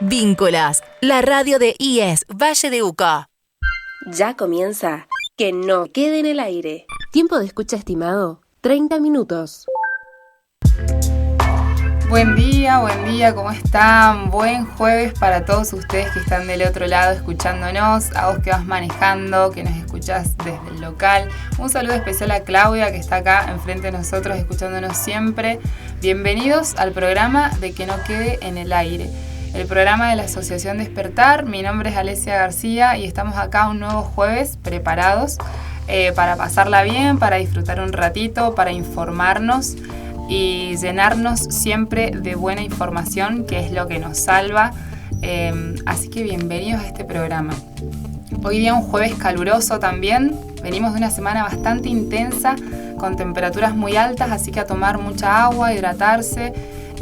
Vínculas, la radio de IES Valle de Uco. Ya comienza Que no quede en el aire. Tiempo de escucha estimado, 30 minutos. Buen día, ¿cómo están? Buen jueves para todos ustedes que están del otro lado escuchándonos, a vos que vas manejando, que nos escuchás desde el local. Un saludo especial a Claudia, que está acá enfrente de nosotros escuchándonos siempre. Bienvenidos al programa de Que no quede en el aire, el programa de la Asociación Despertar. Mi nombre es Alesia García y estamos acá un nuevo jueves preparados para pasarla bien, para disfrutar un ratito, para informarnos y llenarnos siempre de buena información, que es lo que nos salva. Así que bienvenidos a este programa. Hoy día un jueves caluroso también. Venimos de una semana bastante intensa, con temperaturas muy altas, así que a tomar mucha agua, hidratarse,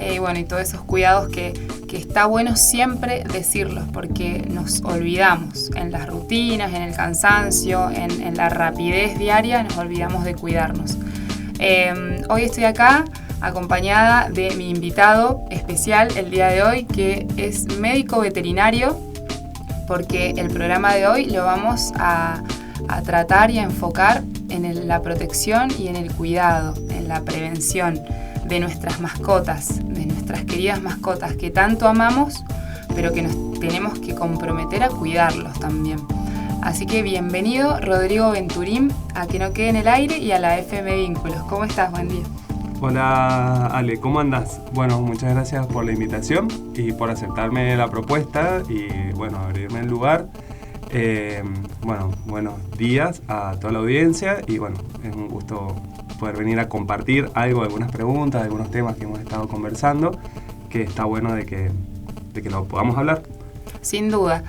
y todos esos cuidados que está bueno siempre decirlos, porque nos olvidamos en las rutinas, en el cansancio, en la rapidez diaria, nos olvidamos de cuidarnos. Hoy estoy acá acompañada de mi invitado especial el día de hoy, que es médico veterinario, porque el programa de hoy lo vamos a tratar y a enfocar en la protección y en el cuidado, en la prevención de nuestras mascotas, de nuestras queridas mascotas que tanto amamos, pero que nos tenemos que comprometer a cuidarlos también. Así que bienvenido, Rodrigo Venturín, a Que no quede en el aire y a la FM Vínculos. ¿Cómo estás? Buen día. Hola Ale, ¿cómo andás? Bueno, muchas gracias por la invitación y por aceptarme la propuesta y abrirme el lugar. Buenos días a toda la audiencia y es un gusto poder venir a compartir algo, algunas preguntas, algunos temas que hemos estado conversando, que está bueno de que lo podamos hablar. Sin duda.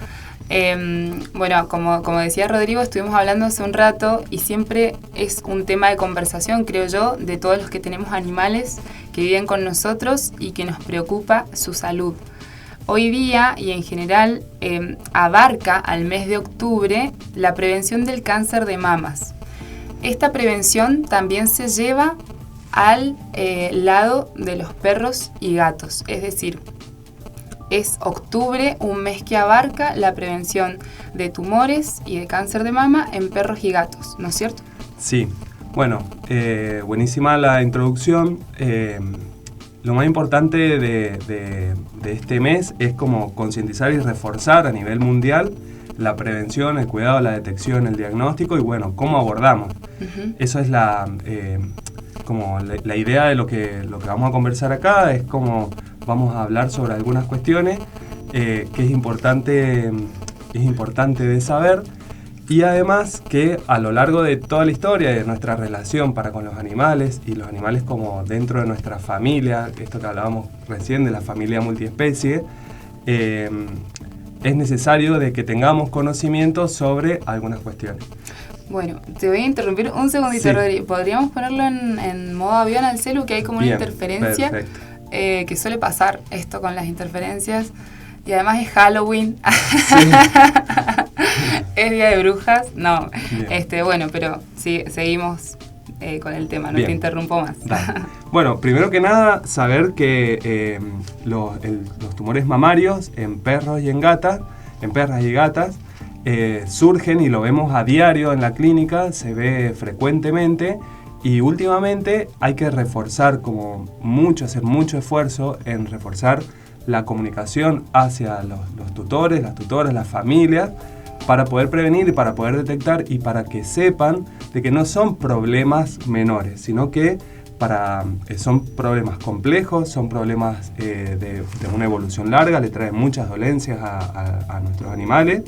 Como decía Rodrigo, estuvimos hablando hace un rato y siempre es un tema de conversación, creo yo, de todos los que tenemos animales que viven con nosotros y que nos preocupa su salud. Hoy día y en general abarca al mes de octubre la prevención del cáncer de mamas. Esta prevención también se lleva al lado de los perros y gatos, es decir, es octubre un mes que abarca la prevención de tumores y de cáncer de mama en perros y gatos, ¿no es cierto? Sí, buenísima la introducción. Lo más importante de este mes es como concientizar y reforzar a nivel mundial la prevención, el cuidado, la detección, el diagnóstico y cómo abordamos. Uh-huh. Eso es la idea de lo que vamos a conversar acá, es como vamos a hablar sobre algunas cuestiones que es importante de saber, y además que a lo largo de toda la historia de nuestra relación con los animales y los animales como dentro de nuestra familia, esto que hablábamos recién de la familia multiespecie, es necesario de que tengamos conocimiento sobre algunas cuestiones. Bueno, te voy a interrumpir un segundito, sí. Rodri. ¿Podríamos ponerlo en modo avión al celu, que hay como Bien, una interferencia? Perfecto. Que suele pasar esto con las interferencias. Y además es Halloween. Sí. Es Día de Brujas. No, Bien. Pero sí, seguimos con el tema, no Bien. te interrumpo más. Dale. Bueno, primero que nada, saber que los tumores mamarios en perros y en perras y gatas, surgen y lo vemos a diario en la clínica, se ve frecuentemente y últimamente hay que reforzar hacer mucho esfuerzo en reforzar la comunicación hacia los tutores, las tutoras, las familias, para poder prevenir y para poder detectar y para que sepan de que no son problemas menores, sino que son problemas complejos, son problemas de una evolución larga, le traen muchas dolencias a nuestros animales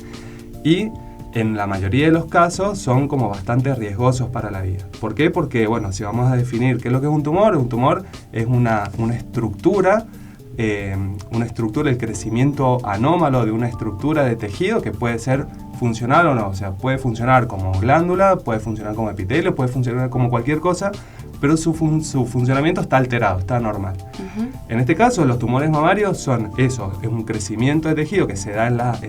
y en la mayoría de los casos son como bastante riesgosos para la vida. ¿Por qué? Porque, si vamos a definir qué es lo que es un tumor es una estructura, el crecimiento anómalo de una estructura de tejido que puede ser funcional o no. O sea, puede funcionar como glándula, puede funcionar como epitelio, puede funcionar como cualquier cosa, pero su funcionamiento está alterado, está normal. Uh-huh. En este caso, los tumores mamarios son eso, es un crecimiento de tejido que se da en las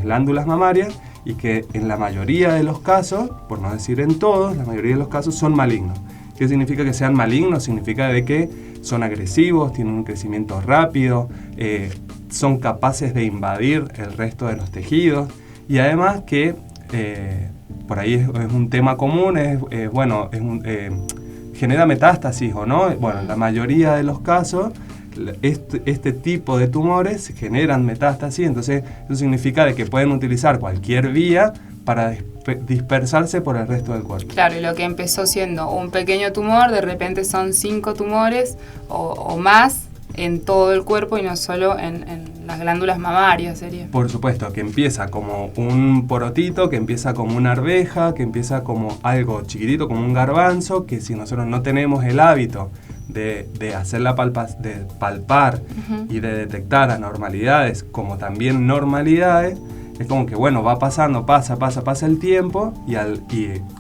glándulas mamarias y que en la mayoría de los casos, por no decir en todos, la mayoría de los casos son malignos. ¿Qué significa que sean malignos? Significa de que son agresivos, tienen un crecimiento rápido, son capaces de invadir el resto de los tejidos y además que por ahí es un tema común, genera metástasis o no. Bueno, en la mayoría de los casos este tipo de tumores generan metástasis, entonces eso significa de que pueden utilizar cualquier vía para dispersarse por el resto del cuerpo. Claro, y lo que empezó siendo un pequeño tumor, de repente son 5 tumores o más en todo el cuerpo y no solo en las glándulas mamarias, sería. Por supuesto, que empieza como un porotito, que empieza como una arveja, que empieza como algo chiquitito, como un garbanzo, que si nosotros no tenemos el hábito de hacer de palpar y de detectar anormalidades como también normalidades, es como que bueno, va pasando, pasa el tiempo y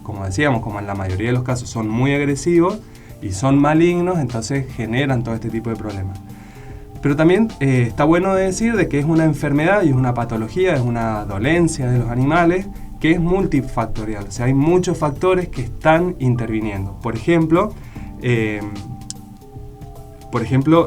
como decíamos, como en la mayoría de los casos son muy agresivos y son malignos, entonces generan todo este tipo de problemas. Pero también está bueno decir de que es una enfermedad y es una patología, es una dolencia de los animales que es multifactorial, o sea, hay muchos factores que están interviniendo. Por ejemplo,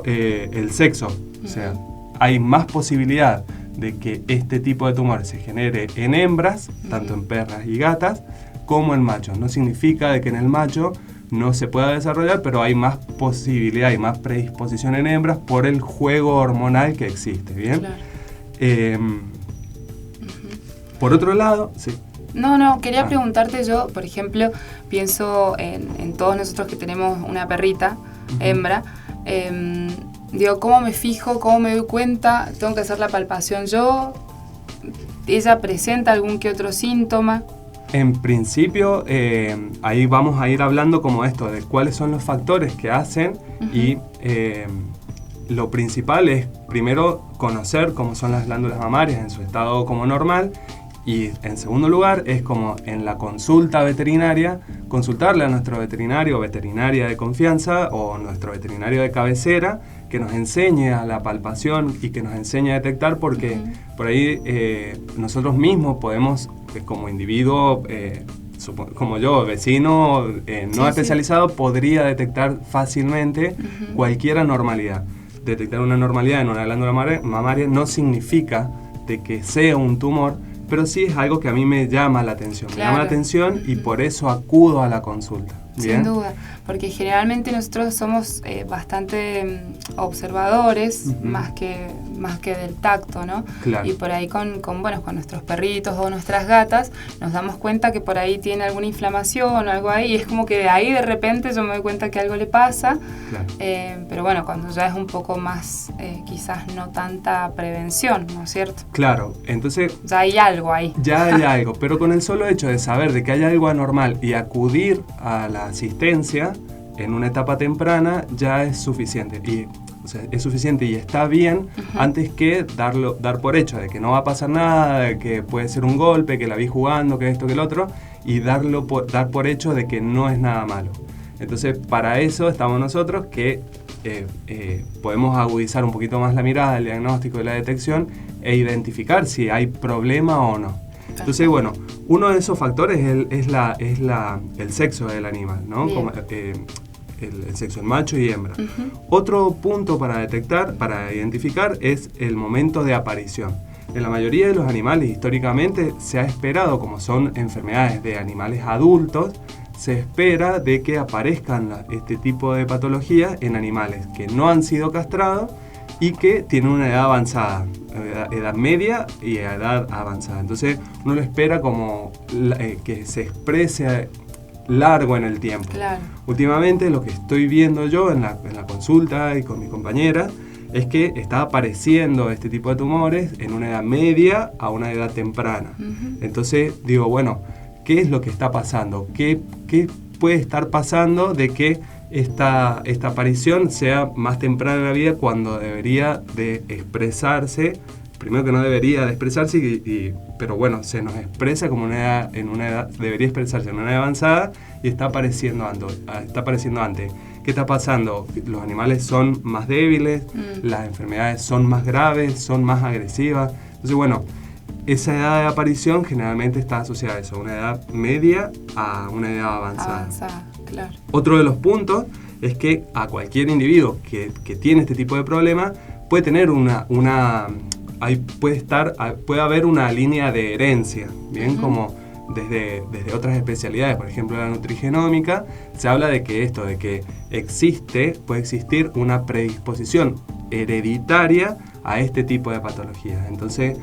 el sexo, o sea, hay más posibilidad de que este tipo de tumor se genere en hembras, tanto en perras y gatas, como en machos. No significa de que en el macho no se pueda desarrollar, pero hay más posibilidad y más predisposición en hembras por el juego hormonal que existe, ¿bien? Claro. Por otro lado, sí. No, quería preguntarte yo, por ejemplo, pienso en todos nosotros que tenemos una perrita, hembra, digo, ¿cómo me fijo? ¿Cómo me doy cuenta? ¿Tengo que hacer la palpación yo? ¿Ella presenta algún que otro síntoma? En principio, ahí vamos a ir hablando como esto, de cuáles son los factores que hacen y lo principal es primero conocer cómo son las glándulas mamarias en su estado como normal y en segundo lugar es como en la consulta veterinaria, consultarle a nuestro veterinario o veterinaria de confianza o nuestro veterinario de cabecera que nos enseñe a la palpación y que nos enseñe a detectar porque por ahí nosotros mismos podemos como individuo, como yo, vecino no especializado, podría detectar fácilmente cualquier anormalidad. Detectar una anormalidad en una glándula mamaria no significa de que sea un tumor, pero sí es algo que a mí me llama la atención. Claro. Me llama la atención y por eso acudo a la consulta. ¿Bien? Sin duda, porque generalmente nosotros somos bastante observadores, más que del tacto, ¿no? Claro. Y por ahí con nuestros perritos o nuestras gatas nos damos cuenta que por ahí tiene alguna inflamación o algo ahí, y es como que de ahí de repente yo me doy cuenta que algo le pasa, claro. Pero bueno, cuando ya es un poco más, quizás no tanta prevención, ¿no es cierto? Claro, entonces... Ya hay algo ahí. Ya hay algo, pero con el solo hecho de saber de que hay algo anormal y acudir a la asistencia en una etapa temprana ya es suficiente es suficiente y está bien antes que dar por hecho de que no va a pasar nada, de que puede ser un golpe, que la vi jugando, que esto, que el otro y dar por hecho de que no es nada malo. Entonces para eso estamos nosotros que podemos agudizar un poquito más la mirada, el diagnóstico y la detección e identificar si hay problema o no. Entonces, bueno, uno de esos factores es el sexo del animal, ¿no? Como, el sexo, el macho y hembra. Otro punto para identificar es el momento de aparición. En la mayoría de los animales, históricamente, se ha esperado, como son enfermedades de animales adultos, se espera de que aparezcan este tipo de patologías en animales que no han sido castrados y que tienen una edad avanzada, edad media y edad avanzada. Entonces uno lo espera como que se exprese largo en el tiempo. Claro. Últimamente lo que estoy viendo yo en la consulta y con mi compañera es que está apareciendo este tipo de tumores en una edad media a una edad temprana. Entonces digo, bueno, ¿qué es lo que está pasando? ¿Qué puede estar pasando de que esta aparición sea más temprana en la vida cuando debería de expresarse? Primero que no debería de expresarse, pero bueno, se nos expresa como debería expresarse en una edad avanzada y está apareciendo antes. ¿Qué está pasando? Los animales son más débiles, las enfermedades son más graves, son más agresivas. Entonces, bueno, esa edad de aparición generalmente está asociada a eso, una edad media a una edad avanzada. Claro. Otro de los puntos es que a cualquier individuo que tiene este tipo de problema puede tener puede haber una línea de herencia, ¿bien? Como desde otras especialidades, por ejemplo la nutrigenómica, se habla de que puede existir una predisposición hereditaria a este tipo de patologías. Entonces,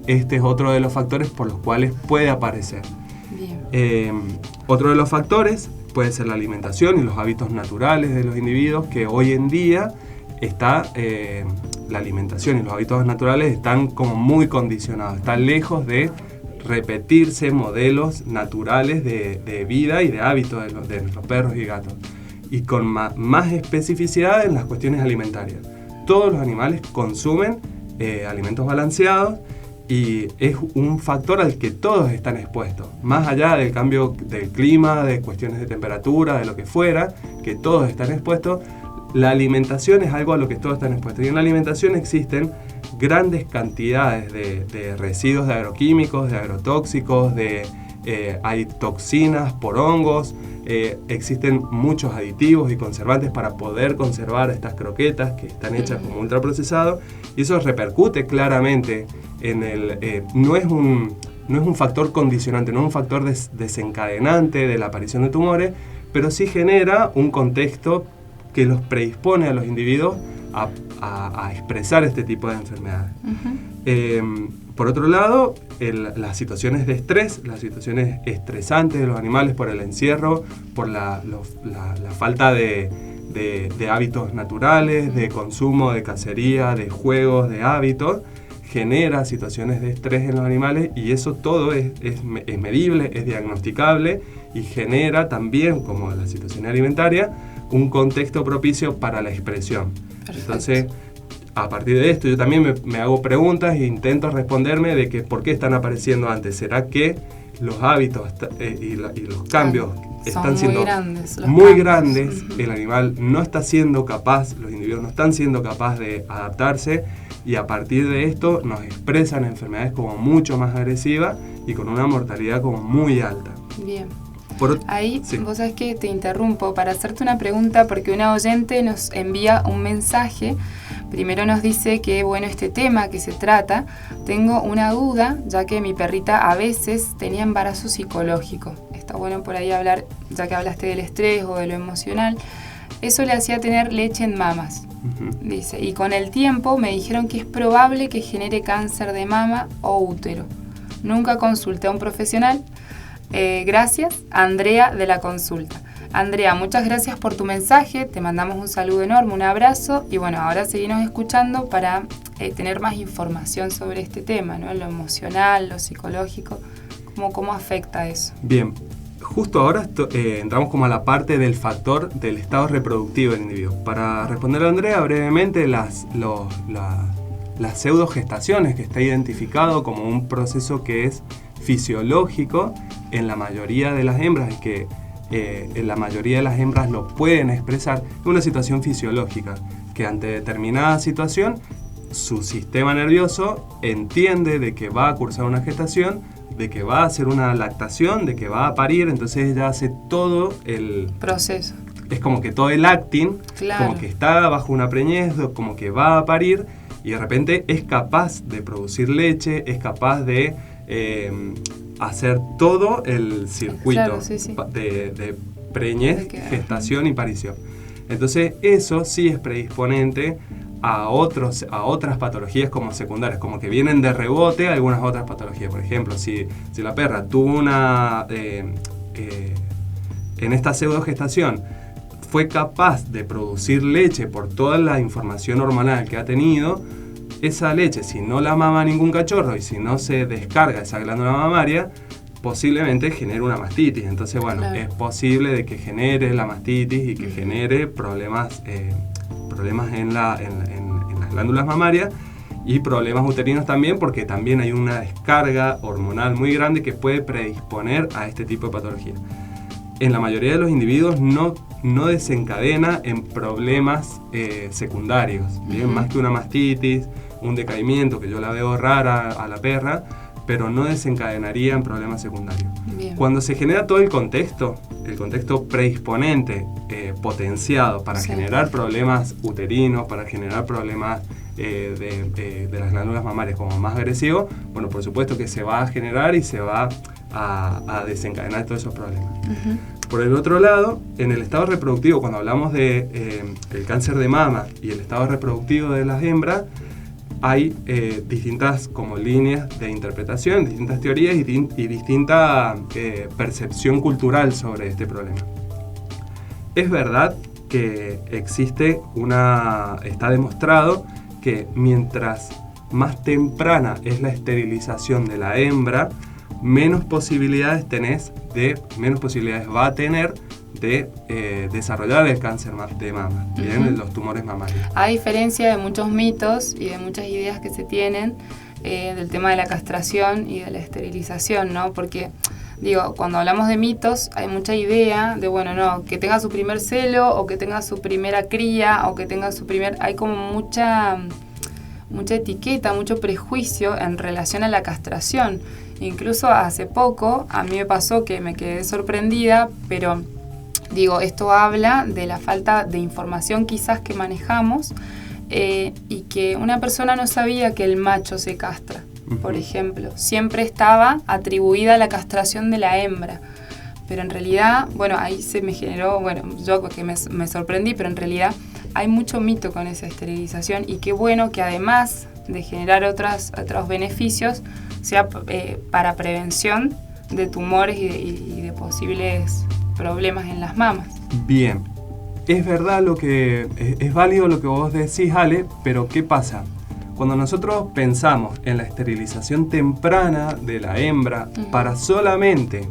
este es otro de los factores por los cuales puede aparecer. Bien. Otro de los factores puede ser la alimentación y los hábitos naturales de los individuos, que hoy en día la alimentación y los hábitos naturales están como muy condicionados, están lejos de repetirse modelos naturales de vida y de hábitos de nuestros perros y gatos, y con más especificidad en las cuestiones alimentarias. Todos los animales consumen alimentos balanceados y es un factor al que todos están expuestos, más allá del cambio del clima, de cuestiones de temperatura, de lo que fuera, que todos están expuestos. La alimentación es algo a lo que todos están expuestos, y en la alimentación existen grandes cantidades de residuos de agroquímicos, de agrotóxicos, hay toxinas por hongos, existen muchos aditivos y conservantes para poder conservar estas croquetas que están hechas como ultraprocesado, y eso repercute claramente en no es un factor condicionante, no es un factor desencadenante de la aparición de tumores, pero sí genera un contexto que los predispone a los individuos a expresar este tipo de enfermedades. Por otro lado, las situaciones de estrés, las situaciones estresantes de los animales por el encierro, por la falta de hábitos naturales, de consumo, de cacería, de juegos, de hábitos, genera situaciones de estrés en los animales, y eso todo es medible, es diagnosticable, y genera también, como la situación alimentaria, un contexto propicio para la expresión. Perfecto. Entonces, a partir de esto, yo también me hago preguntas e intento responderme de que por qué están apareciendo antes. ¿Será que los hábitos y los cambios están siendo muy grandes? El animal no está siendo capaz, los individuos no están siendo capaces de adaptarse, y a partir de esto nos expresan enfermedades como mucho más agresivas y con una mortalidad como muy alta. Bien. Ahí, sí. Vos sabés que te interrumpo para hacerte una pregunta, porque una oyente nos envía un mensaje. Primero nos dice que, bueno, este tema que se trata, tengo una duda, ya que mi perrita a veces tenía embarazo psicológico. Está bueno por ahí hablar, ya que hablaste del estrés o de lo emocional. Eso le hacía tener leche en mamas, dice. Y con el tiempo me dijeron que es probable que genere cáncer de mama o útero. Nunca consulté a un profesional. Gracias, Andrea de la consulta. Andrea, muchas gracias por tu mensaje, te mandamos un saludo enorme, un abrazo, y bueno, ahora seguimos escuchando para tener más información sobre este tema, ¿no? Lo emocional, lo psicológico, ¿cómo afecta eso? Bien, justo ahora entramos como a la parte del factor del estado reproductivo del individuo. Para responder a Andrea brevemente, las pseudogestaciones, que está identificado como un proceso que es fisiológico en la mayoría de las hembras, y que en la mayoría de las hembras lo pueden expresar, es una situación fisiológica que ante determinada situación su sistema nervioso entiende de que va a cursar una gestación, de que va a hacer una lactación, de que va a parir, entonces ella hace todo el proceso. Es como que todo el acting, claro, como que está bajo una preñez, como que va a parir, y de repente es capaz de producir leche, es capaz de hacer todo el circuito, claro, sí. de preñez, gestación y parición. Entonces eso sí es predisponente a otras patologías como secundarias, como que vienen de rebote algunas otras patologías. Por ejemplo, si la perra tuvo en esta pseudogestación fue capaz de producir leche por toda la información hormonal que ha tenido, esa leche, si no la mama ningún cachorro y si no se descarga esa glándula mamaria, posiblemente genere una mastitis. Entonces, bueno, claro, es posible de que genere la mastitis y que genere problemas en las glándulas mamarias y problemas uterinos también, porque también hay una descarga hormonal muy grande que puede predisponer a este tipo de patología. En la mayoría de los individuos no desencadena en problemas secundarios, ¿bien? Más que una mastitis, un decaimiento, que yo la veo rara a la perra, pero no desencadenaría en problemas secundarios. Bien. Cuando se genera todo el contexto predisponente, potenciado para generar problemas uterinos, para generar problemas de las glándulas mamarias como más agresivos, bueno, por supuesto que se va a generar y se va a desencadenar todos esos problemas. Por el otro lado, en el estado reproductivo, cuando hablamos de el cáncer de mama y el estado reproductivo de las hembras, hay distintas como líneas de interpretación, distintas teorías y distinta percepción cultural sobre este problema. Es verdad que está demostrado que mientras más temprana es la esterilización de la hembra, menos posibilidades va a tener de desarrollar el cáncer de mama, ¿bien? Los tumores mamarios. A diferencia de muchos mitos y de muchas ideas que se tienen del tema de la castración y de la esterilización, ¿no? Porque, digo, cuando hablamos de mitos hay mucha idea de, bueno, no, que tenga su primer celo o que tenga su primera cría o que tenga hay como mucha etiqueta, mucho prejuicio en relación a la castración. Incluso hace poco a mí me pasó que me quedé sorprendida, pero digo, esto habla de la falta de información quizás que manejamos y que una persona no sabía que el macho se castra, por ejemplo. Siempre estaba atribuida la castración de la hembra. Pero en realidad, bueno, ahí se me generó, bueno, yo que me sorprendí, pero en realidad hay mucho mito con esa esterilización y qué bueno que además de generar otros beneficios, sea para prevención de tumores y de posibles problemas en las mamas. Bien, es verdad es válido lo que vos decís, Ale, pero ¿qué pasa? Cuando nosotros pensamos en la esterilización temprana de la hembra para solamente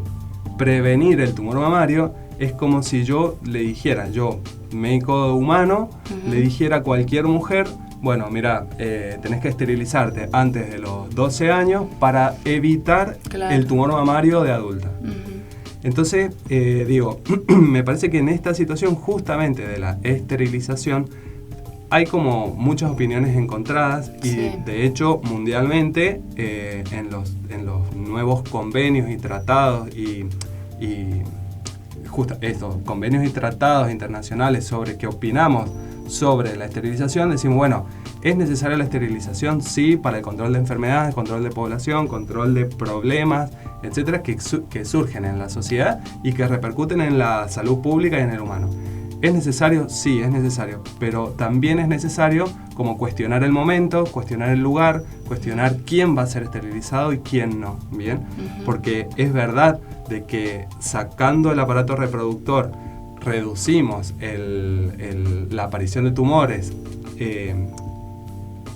prevenir el tumor mamario, es como si yo le dijera, yo, médico humano, le dijera a cualquier mujer, bueno, mira, tenés que esterilizarte antes de los 12 años para evitar el tumor mamario de adulta. Entonces, me parece que en esta situación justamente de la esterilización hay como muchas opiniones encontradas y de hecho mundialmente en los nuevos convenios y tratados y justo estos convenios y tratados internacionales sobre qué opinamos sobre la esterilización, decimos, bueno, ¿es necesaria la esterilización? Sí, para el control de enfermedades, control de población, control de problemas, etcétera, que surgen en la sociedad y que repercuten en la salud pública y en el humano. ¿Es necesario? Sí, es necesario, pero también es necesario como cuestionar el momento, cuestionar el lugar, cuestionar quién va a ser esterilizado y quién no, ¿bien? Porque es verdad de que sacando el aparato reproductor reducimos la aparición de tumores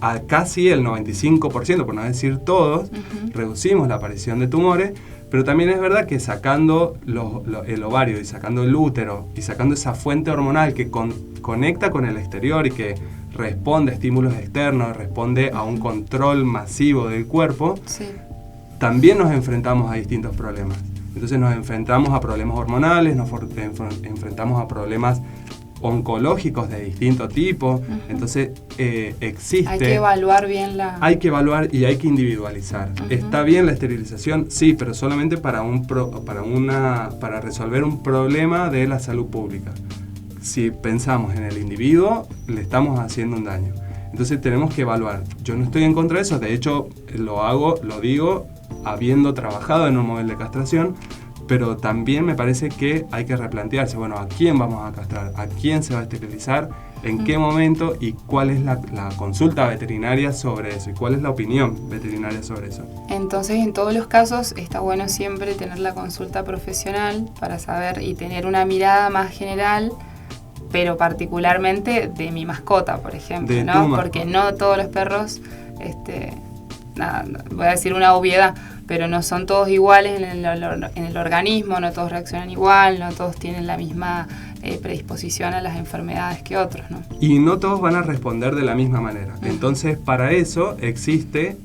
a casi el 95%, por no decir todos, reducimos la aparición de tumores, pero también es verdad que sacando el ovario y sacando el útero y sacando esa fuente hormonal que conecta con el exterior y que responde a estímulos externos, responde a un control masivo del cuerpo, también nos enfrentamos a distintos problemas. Entonces nos enfrentamos a problemas hormonales, nos enfrentamos a problemas oncológicos de distinto tipo. Una existe... Hay que evaluar bien Hay que evaluar y hay que individualizar. ¿Está bien la esterilización? Sí, pero solamente para resolver un problema de la salud pública. Si pensamos en el individuo, le estamos haciendo un daño. Entonces tenemos que evaluar. Yo no estoy en contra de eso, de hecho lo digo habiendo trabajado en un modelo de castración, pero también me parece que hay que replantearse, bueno, ¿a quién vamos a castrar? ¿A quién se va a esterilizar? ¿En qué momento? ¿Y cuál es la consulta veterinaria sobre eso? ¿Y cuál es la opinión veterinaria sobre eso? Entonces, en todos los casos, está bueno siempre tener la consulta profesional para saber y tener una mirada más general, pero particularmente de mi mascota, por ejemplo, ¿no? Porque no todos los perros, voy a decir una obviedad, pero no son todos iguales en el organismo, no todos reaccionan igual, no todos tienen la misma predisposición a las enfermedades que otros, ¿no? Y no todos van a responder de la misma manera. Entonces, para eso existe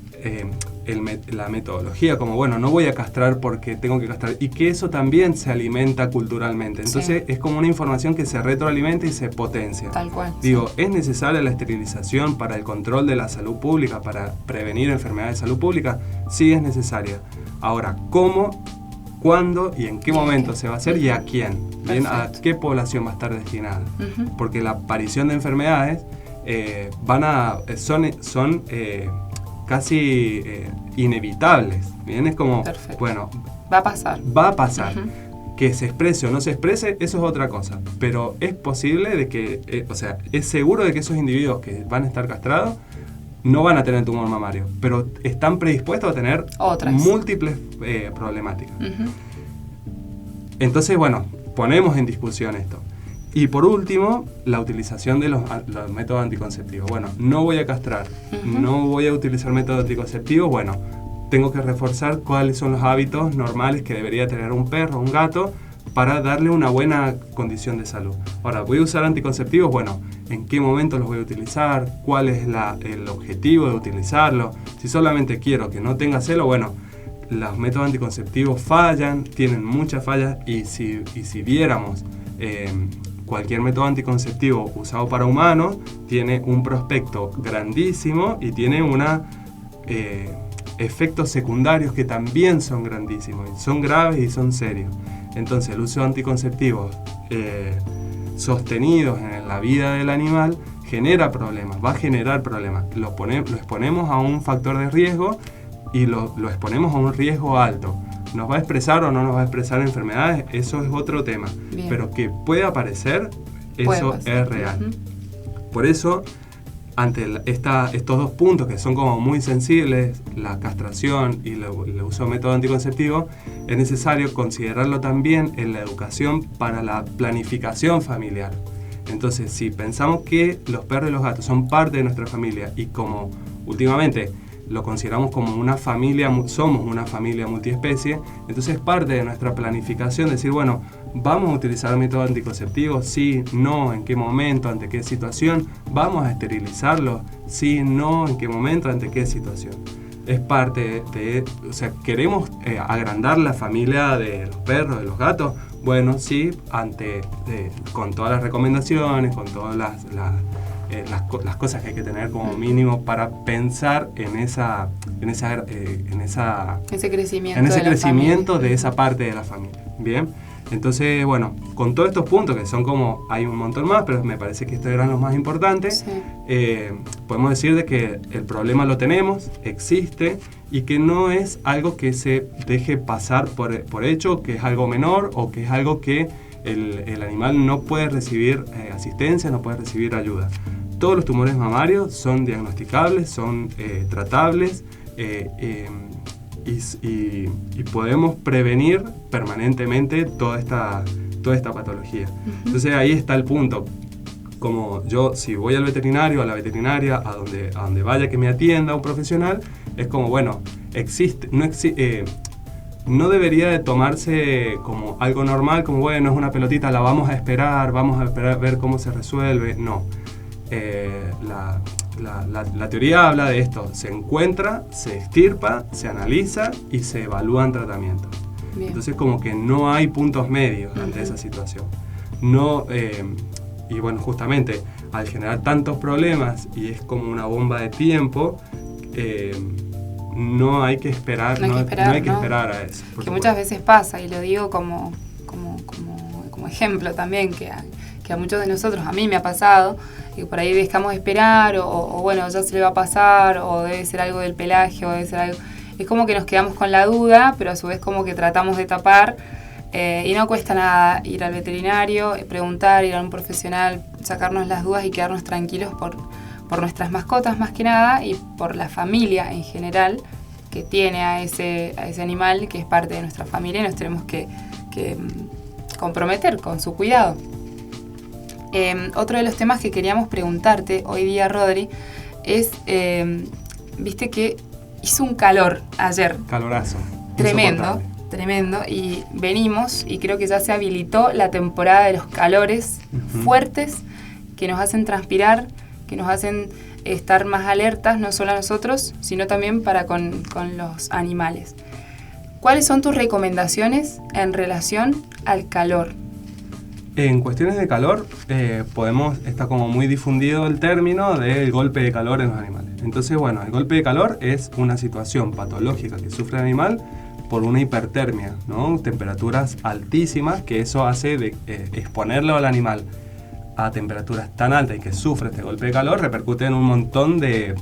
la metodología, como bueno, no voy a castrar porque tengo que castrar, y que eso también se alimenta culturalmente. Entonces es como una información que se retroalimenta y se potencia. Tal cual. Digo, ¿es necesaria la esterilización para el control de la salud pública, para prevenir enfermedades de salud pública? Sí, es necesaria. Ahora, ¿cómo, cuándo y en qué momento se va a hacer y a quién? ¿Bien? ¿A qué población va a estar destinada? Porque la aparición de enfermedades son casi inevitables. ¿Bien? Es como, bueno, va a pasar. Va a pasar. Que se exprese o no se exprese, eso es otra cosa. Pero es posible de que, o sea, es seguro de que esos individuos que van a estar castrados no van a tener tumor mamario, pero están predispuestos a tener otras múltiples problemáticas. Entonces, bueno, ponemos en discusión esto. Y por último, la utilización de los métodos anticonceptivos. Bueno, no voy a castrar, no voy a utilizar métodos anticonceptivos. Bueno, tengo que reforzar cuáles son los hábitos normales que debería tener un perro o un gato para darle una buena condición de salud. Ahora, ¿voy a usar anticonceptivos? Bueno, ¿en qué momento los voy a utilizar? ¿Cuál es el objetivo de utilizarlo? Si solamente quiero que no tenga celo, bueno, los métodos anticonceptivos fallan, tienen muchas fallas, y si viéramos cualquier método anticonceptivo usado para humanos, tiene un prospecto grandísimo y tiene efectos secundarios que también son grandísimos, y son graves y son serios. Entonces, el uso de anticonceptivos sostenidos en la vida del animal genera problemas, va a generar problemas. Lo exponemos a un factor de riesgo y lo exponemos a un riesgo alto. ¿Nos va a expresar o no nos va a expresar enfermedades? Eso es otro tema. Bien. Pero que puede aparecer, eso es real. Por eso, ante estos dos puntos que son como muy sensibles, la castración y el uso de método anticonceptivo, es necesario considerarlo también en la educación para la planificación familiar. Entonces, si pensamos que los perros y los gatos son parte de nuestra familia, y como últimamente lo consideramos como una familia, somos una familia multiespecie, entonces es parte de nuestra planificación decir, bueno, ¿vamos a utilizar métodos anticonceptivos? Sí, no, ¿en qué momento? ¿Ante qué situación? ¿Vamos a esterilizarlos? Sí, no, ¿en qué momento? ¿Ante qué situación? Es parte o sea, ¿queremos agrandar la familia de los perros, de los gatos? Bueno, sí, con todas las recomendaciones, con todas las cosas que hay que tener como mínimo para pensar en ese crecimiento de esa parte de la familia. Bien, entonces, bueno, con todos estos puntos que son como, hay un montón más, pero me parece que estos eran los más importantes. Podemos decir de que el problema lo tenemos, existe, y que no es algo que se deje pasar por hecho, que es algo menor o que es algo que el animal no puede recibir asistencia, no puede recibir ayuda. Todos los tumores mamarios son diagnosticables, son tratables, y podemos prevenir permanentemente toda esta patología. Entonces ahí está el punto. Como yo, si voy al veterinario, a la veterinaria, a donde vaya que me atienda un profesional, es como, bueno, no debería de tomarse como algo normal, como, bueno, es una pelotita, la vamos a esperar a ver cómo se resuelve. No. La teoría habla de esto: se encuentra, se extirpa, se analiza y se evalúan tratamientos. Bien. Entonces, como que no hay puntos medios ante esa situación. Y bueno, justamente al generar tantos problemas y es como una bomba de tiempo, no hay que esperar, no hay que esperar a eso. Que muchas veces pasa, y lo digo como ejemplo también, que a muchos de nosotros, a mí me ha pasado, que por ahí dejamos de esperar, o bueno, ya se le va a pasar, o debe ser algo del pelaje, o debe ser algo. Es como que nos quedamos con la duda, pero a su vez como que tratamos de tapar, y no cuesta nada ir al veterinario, preguntar, ir a un profesional, sacarnos las dudas y quedarnos tranquilos por nuestras mascotas más que nada, y por la familia en general que tiene a ese animal, que es parte de nuestra familia, y nos tenemos que comprometer con su cuidado. Otro de los temas que queríamos preguntarte hoy día, Rodri, es, viste que hizo un calor ayer. Calorazo. Tremendo, y venimos, y creo que ya se habilitó la temporada de los calores fuertes, que nos hacen transpirar, que nos hacen estar más alertas, no solo a nosotros, sino también para con los animales. ¿Cuáles son tus recomendaciones en relación al calor? En cuestiones de calor, está como muy difundido el término del golpe de calor en los animales. Entonces, bueno, el golpe de calor es una situación patológica que sufre el animal por una hipertermia, ¿no? Temperaturas altísimas, que eso hace de exponerlo al animal a temperaturas tan altas y que sufre este golpe de calor, repercute en un montón de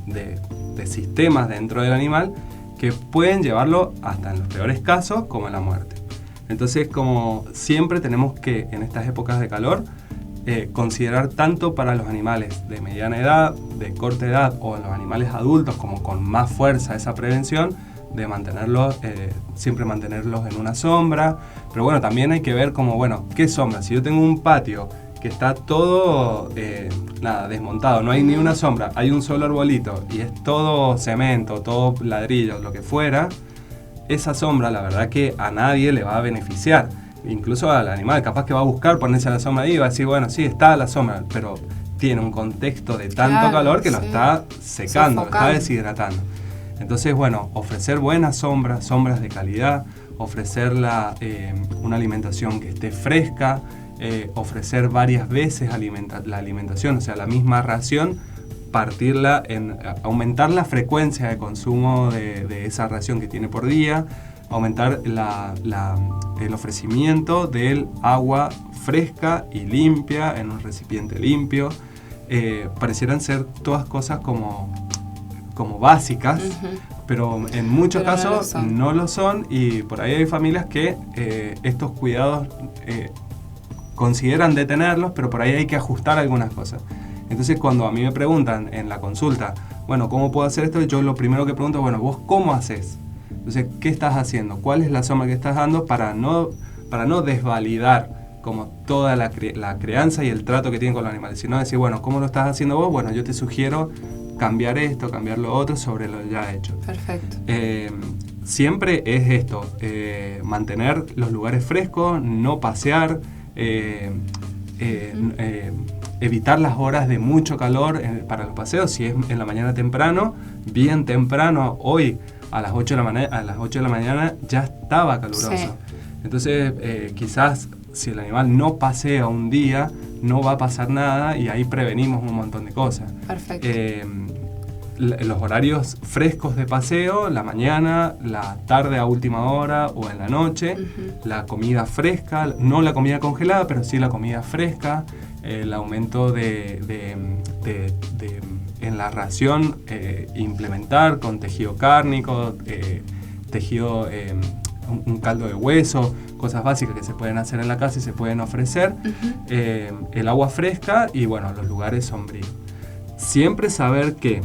sistemas dentro del animal que pueden llevarlo hasta en los peores casos como en la muerte. Entonces, como siempre tenemos que en estas épocas de calor considerar tanto para los animales de mediana edad, de corta edad o los animales adultos como con más fuerza esa prevención de mantenerlos, siempre mantenerlos en una sombra. Pero bueno, también hay que ver como, bueno, ¿qué sombra? Si yo tengo un patio que está todo desmontado, no hay ni una sombra, hay un solo arbolito y es todo cemento, todo ladrillo, lo que fuera, esa sombra la verdad que a nadie le va a beneficiar, incluso al animal, capaz que va a buscar ponerse a la sombra y va a decir, bueno, sí, está a la sombra, pero tiene un contexto de tanto calor que lo está secando, lo está deshidratando. Entonces, bueno, ofrecer buenas sombras de calidad, ofrecer una alimentación que esté fresca, ofrecer varias veces la alimentación, o sea, la misma ración, partirla aumentar la frecuencia de consumo de esa ración que tiene por día, aumentar el ofrecimiento del agua fresca y limpia en un recipiente limpio. Parecieran ser todas cosas como básicas, pero en muchos casos no lo son, y por ahí hay familias que estos cuidados consideran de tenerlos, pero por ahí hay que ajustar algunas cosas. Entonces, cuando a mí me preguntan en la consulta, bueno, ¿cómo puedo hacer esto? Yo lo primero que pregunto, bueno, ¿vos cómo haces? Entonces, ¿qué estás haciendo? ¿Cuál es la sombra que estás dando para no desvalidar como toda la crianza y el trato que tienen con los animales? Sino decir, bueno, ¿cómo lo estás haciendo vos? Bueno, yo te sugiero cambiar esto, cambiar lo otro sobre lo ya hecho. Perfecto. Siempre es esto, mantener los lugares frescos, no pasear, evitar las horas de mucho calor para los paseos. Si es en la mañana temprano, bien temprano, hoy a las 8 de la mañana ya estaba caluroso. Sí. Entonces, quizás si el animal no pasea un día, no va a pasar nada y ahí prevenimos un montón de cosas. Perfecto. Los horarios frescos de paseo, la mañana, la tarde a última hora o en la noche, la comida fresca, no la comida congelada, pero sí la comida fresca, el aumento en la ración, implementar con tejido cárnico, un caldo de hueso, cosas básicas que se pueden hacer en la casa y se pueden ofrecer, el agua fresca y bueno, los lugares sombríos. Siempre saber que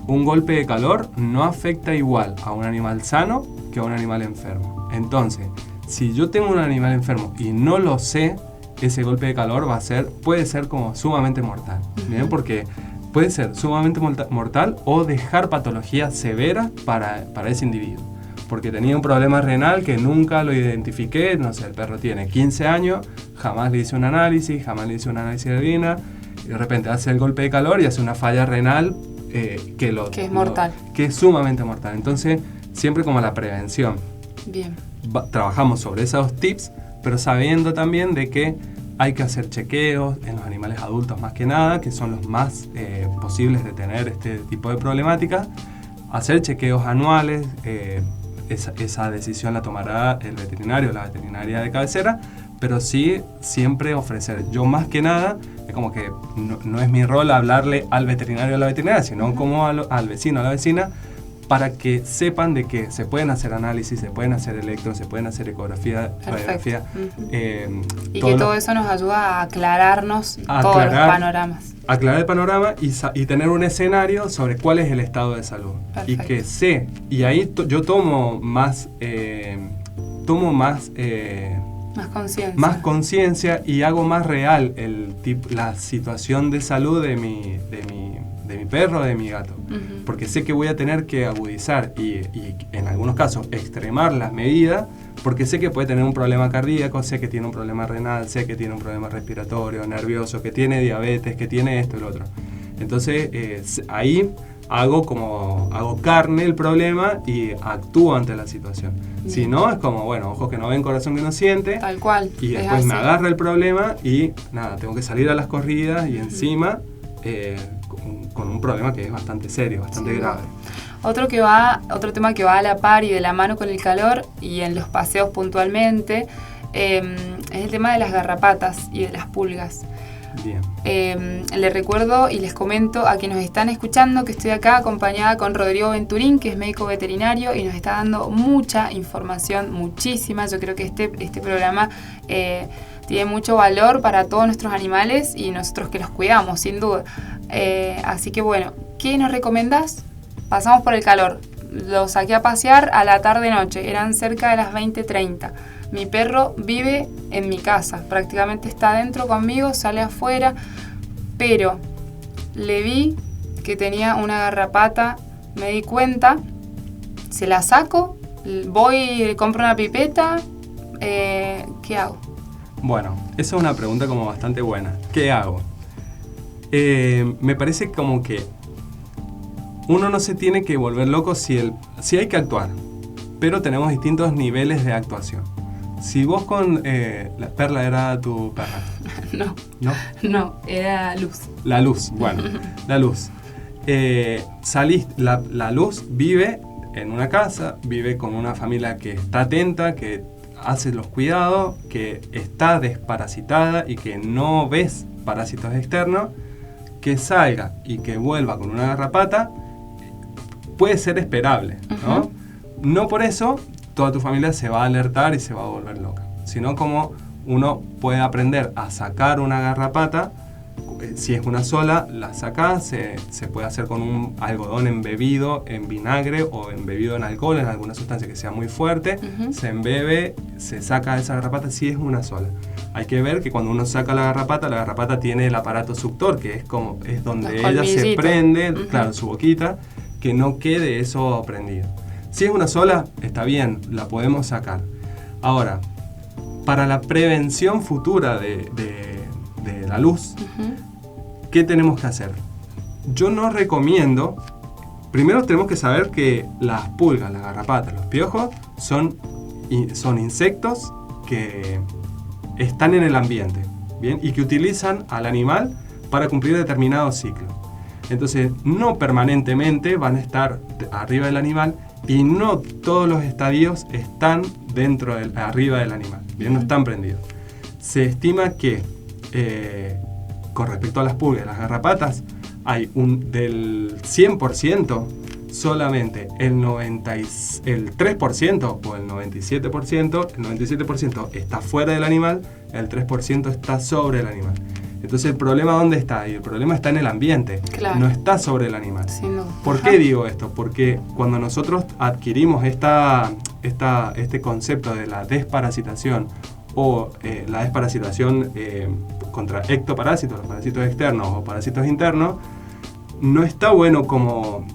un golpe de calor no afecta igual a un animal sano que a un animal enfermo. Entonces, si yo tengo un animal enfermo y no lo sé, ese golpe de calor puede ser como sumamente mortal, ¿bien? Porque puede ser sumamente mortal o dejar patología severa para ese individuo. Porque tenía un problema renal que nunca lo identifiqué, no sé, el perro tiene 15 años, jamás le hice un análisis de orina, y de repente hace el golpe de calor y hace una falla renal que es mortal. Que es sumamente mortal. Entonces, siempre como la prevención. Bien. Trabajamos sobre esos tips, pero sabiendo también de que hay que hacer chequeos en los animales adultos más que nada, que son los más posibles de tener este tipo de problemáticas. Hacer chequeos anuales, esa decisión la tomará el veterinario o la veterinaria de cabecera, pero sí siempre ofrecer. Yo más que nada, es como que no es mi rol hablarle al veterinario o a la veterinaria, sino como al vecino o a la vecina, para que sepan de que se pueden hacer análisis, se pueden hacer electros, se pueden hacer ecografía, radiografía. Y que todo eso nos ayuda a aclararnos todos los panoramas. Aclarar el panorama y tener un escenario sobre cuál es el estado de salud. Perfecto. Y que sé, y ahí yo tomo más conciencia y hago más real la situación de salud de mi perro, de mi gato, porque sé que voy a tener que agudizar y en algunos casos extremar las medidas, porque sé que puede tener un problema cardíaco, sé que tiene un problema renal, sé que tiene un problema respiratorio, nervioso, que tiene diabetes, que tiene esto y lo otro. Entonces ahí hago carne el problema y actúo ante la situación. Bien. Si no, es como, bueno, ojos que no ven, corazón que no siente. Tal cual. Y es después me así. agarra el problema y nada, tengo que salir a las corridas y encima con un problema que es bastante serio, bastante Sí. grave. Otro tema que va a la par y de la mano con el calor y en los paseos puntualmente es el tema de las garrapatas y de las pulgas. Bien. Les recuerdo y les comento a quienes nos están escuchando que estoy acá acompañada con Rodrigo Venturín, que es médico veterinario y nos está dando mucha información, muchísima. Yo creo que este programa tiene mucho valor para todos nuestros animales y nosotros que los cuidamos, sin duda. Así que bueno, ¿qué nos recomendás? Pasamos por el calor. Lo saqué a pasear a la tarde-noche, eran cerca de las 20:30. Mi perro vive en mi casa, prácticamente está dentro conmigo, sale afuera, pero le vi que tenía una garrapata, me di cuenta, se la saco, voy, compro una pipeta, ¿qué hago? Bueno, esa es una pregunta como bastante buena. ¿Qué hago? Me parece como que uno no se tiene que volver loco si hay que actuar, pero tenemos distintos niveles de actuación. Si vos con... la Perla era tu perra. No. ¿No? No, era Luz. La Luz, bueno, la Luz. La Luz vive en una casa, vive con una familia que está atenta, que hace los cuidados, que está desparasitada y que no ves parásitos externos, que salga y que vuelva con una garrapata, puede ser esperable, ¿no? Uh-huh. No por eso toda tu familia se va a alertar y se va a volver loca, sino como uno puede aprender a sacar una garrapata. Si es una sola, la sacás, se puede hacer con un algodón embebido en vinagre o embebido en alcohol, en alguna sustancia que sea muy fuerte. Uh-huh. Se embebe, se saca esa garrapata si es una sola. Hay que ver que cuando uno saca la garrapata tiene el aparato suctor, que es donde ella se prende, uh-huh, claro, su boquita, que no quede eso prendido. Si es una sola, está bien, la podemos sacar. Ahora, para la prevención futura de la Luz, uh-huh, ¿qué tenemos que hacer? Yo no recomiendo... Primero tenemos que saber que las pulgas, las garrapatas, los piojos son insectos que están en el ambiente, ¿bien? Y que utilizan al animal para cumplir determinado ciclo. Entonces, no permanentemente van a estar arriba del animal y no todos los estadios están arriba del animal, ¿bien? No están prendidos. Se estima que con respecto a las pulgas y las garrapatas, hay del 100%, solamente el 3% o el 97% está fuera del animal, el 3% está sobre el animal. Entonces, ¿el problema dónde está? Y el problema está en el ambiente, claro, no está sobre el animal. Sí, no. ¿Por qué digo esto? Porque cuando nosotros adquirimos este concepto de la desparasitación o la desparasitación contra ectoparásitos, los parásitos externos o parásitos internos, no está bueno como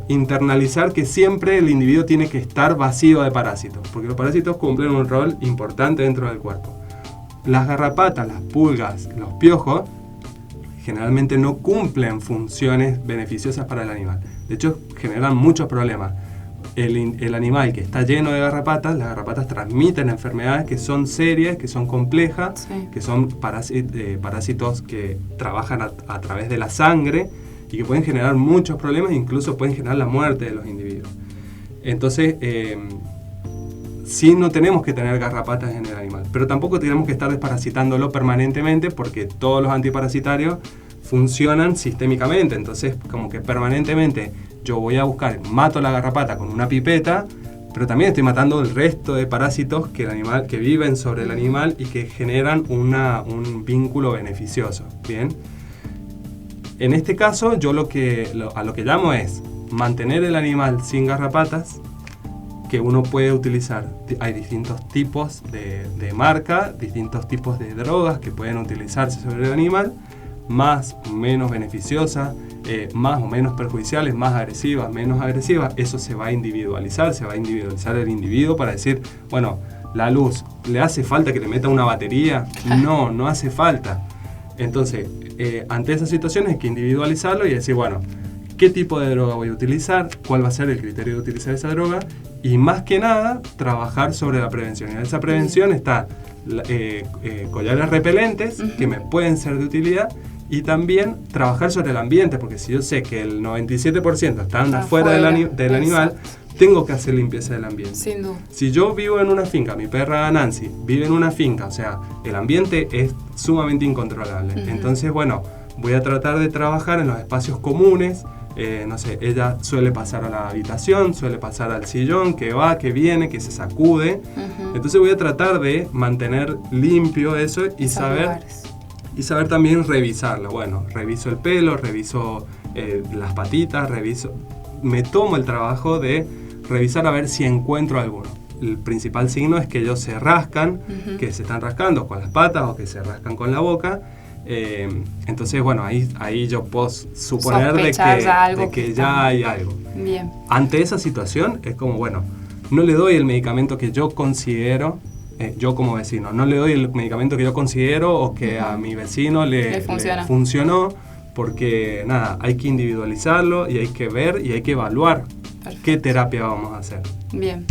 internalizar que siempre el individuo tiene que estar vacío de parásitos, porque los parásitos cumplen un rol importante dentro del cuerpo. Las garrapatas, las pulgas, los piojos, generalmente no cumplen funciones beneficiosas para el animal. De hecho, generan muchos problemas. El animal que está lleno de garrapatas, las garrapatas transmiten enfermedades que son serias, que son complejas, sí, que son parásitos que trabajan a través de la sangre y que pueden generar muchos problemas e incluso pueden generar la muerte de los individuos. Entonces, sí, no tenemos que tener garrapatas en el animal, pero tampoco tenemos que estar desparasitándolo permanentemente porque todos los antiparasitarios funcionan sistémicamente. Entonces, como que permanentemente yo voy a buscar, mato la garrapata con una pipeta, pero también estoy matando el resto de parásitos que viven sobre el animal y que generan un vínculo beneficioso. ¿Bien? En este caso, yo a lo que llamo es mantener el animal sin garrapatas, que uno puede utilizar. Hay distintos tipos de marca, distintos tipos de drogas que pueden utilizarse sobre el animal, más o menos beneficiosas, más o menos perjudiciales, más agresivas, menos agresivas. Eso se va a individualizar el individuo para decir, bueno, la Luz, ¿le hace falta que le meta una batería? No hace falta. Entonces, ante esas situaciones hay que individualizarlo y decir, bueno, ¿qué tipo de droga voy a utilizar? ¿Cuál va a ser el criterio de utilizar esa droga? Y más que nada, trabajar sobre la prevención. Y en esa prevención está collares repelentes, que me pueden ser de utilidad, y también trabajar sobre el ambiente, porque si yo sé que el 97% están afuera del animal, tengo que hacer limpieza del ambiente. Sin duda. Si yo vivo en una finca, mi perra Nancy vive en una finca, o sea, el ambiente es sumamente incontrolable. Entonces, bueno, voy a tratar de trabajar en los espacios comunes. No sé, ella suele pasar a la habitación, suele pasar al sillón, que va, que viene, que se sacude. Entonces voy a tratar de mantener limpio eso y saber también revisarlo. Bueno, reviso el pelo, reviso las patitas, me tomo el trabajo de revisar a ver si encuentro alguno. El principal signo es que ellos se rascan, que se están rascando con las patas o que se rascan con la boca. Entonces, bueno, ahí yo puedo suponer de que ya hay algo. Bien. Ante esa situación es como, bueno, no le doy el medicamento que yo considero, yo como vecino, no le doy el medicamento que yo considero o que a mi vecino le funcionó, porque nada, hay que individualizarlo y hay que ver y hay que evaluar qué terapia vamos a hacer. Bien,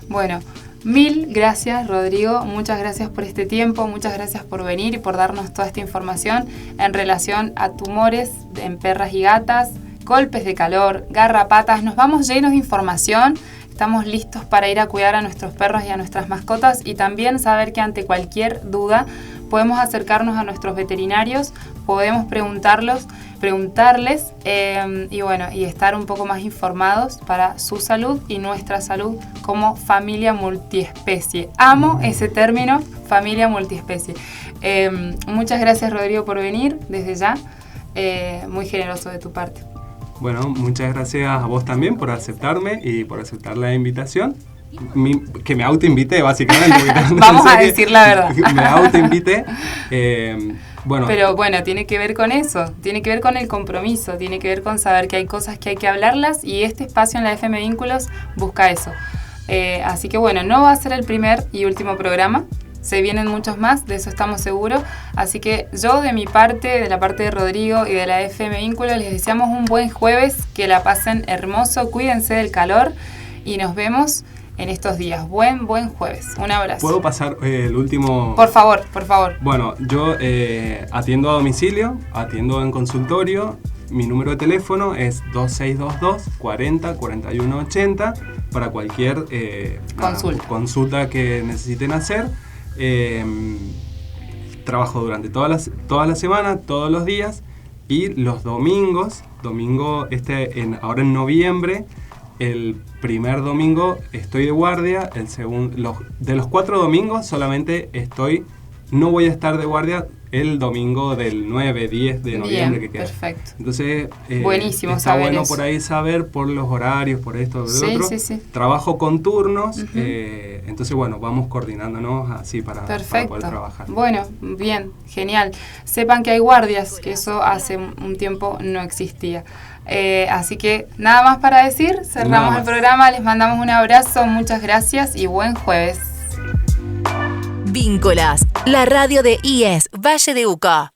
bueno. Mil gracias, Rodrigo, muchas gracias por este tiempo, muchas gracias por venir y por darnos toda esta información en relación a tumores en perras y gatas, golpes de calor, garrapatas. Nos vamos llenos de información, estamos listos para ir a cuidar a nuestros perros y a nuestras mascotas y también saber que ante cualquier duda podemos acercarnos a nuestros veterinarios, podemos preguntarles y estar un poco más informados para su salud y nuestra salud como familia multiespecie. Amo ese término, familia multiespecie. Muchas gracias, Rodrigo, por venir desde ya. Muy generoso de tu parte. Bueno, muchas gracias a vos también por aceptarme y por aceptar la invitación. Que me autoinvité, básicamente. Vamos a decir la verdad. Me autoinvité. Bueno. Pero bueno, tiene que ver con eso, tiene que ver con el compromiso, tiene que ver con saber que hay cosas que hay que hablarlas y este espacio en la FM Vínculos busca eso. Así que bueno, no va a ser el primer y último programa, se vienen muchos más, de eso estamos seguros. Así que yo de mi parte, de la parte de Rodrigo y de la FM Vínculos, les deseamos un buen jueves, que la pasen hermoso, cuídense del calor y nos vemos en estos días. Buen jueves. Un abrazo. ¿Puedo pasar el último? Por favor. Bueno, yo atiendo a domicilio, atiendo en consultorio. Mi número de teléfono es 2622 40 41 80 para cualquier consulta que necesiten hacer. Trabajo durante toda la semana, todos los días, y los domingos, ahora en noviembre, el primer domingo estoy de guardia, de los 4 domingos solamente no voy a estar de guardia el domingo del 9, 10 de noviembre. Bien, que queda. Perfecto. Entonces, buenísimo está saber bueno eso. Por ahí saber, por los horarios, por esto, por lo otro. Sí. Trabajo con turnos, entonces bueno, vamos coordinándonos así para poder trabajar. Bueno, bien, genial. Sepan que hay guardias, que eso hace un tiempo no existía. Así que nada más para decir, cerramos el programa, les mandamos un abrazo, muchas gracias y buen jueves. Vínculas, la radio de IES Valle de Uco.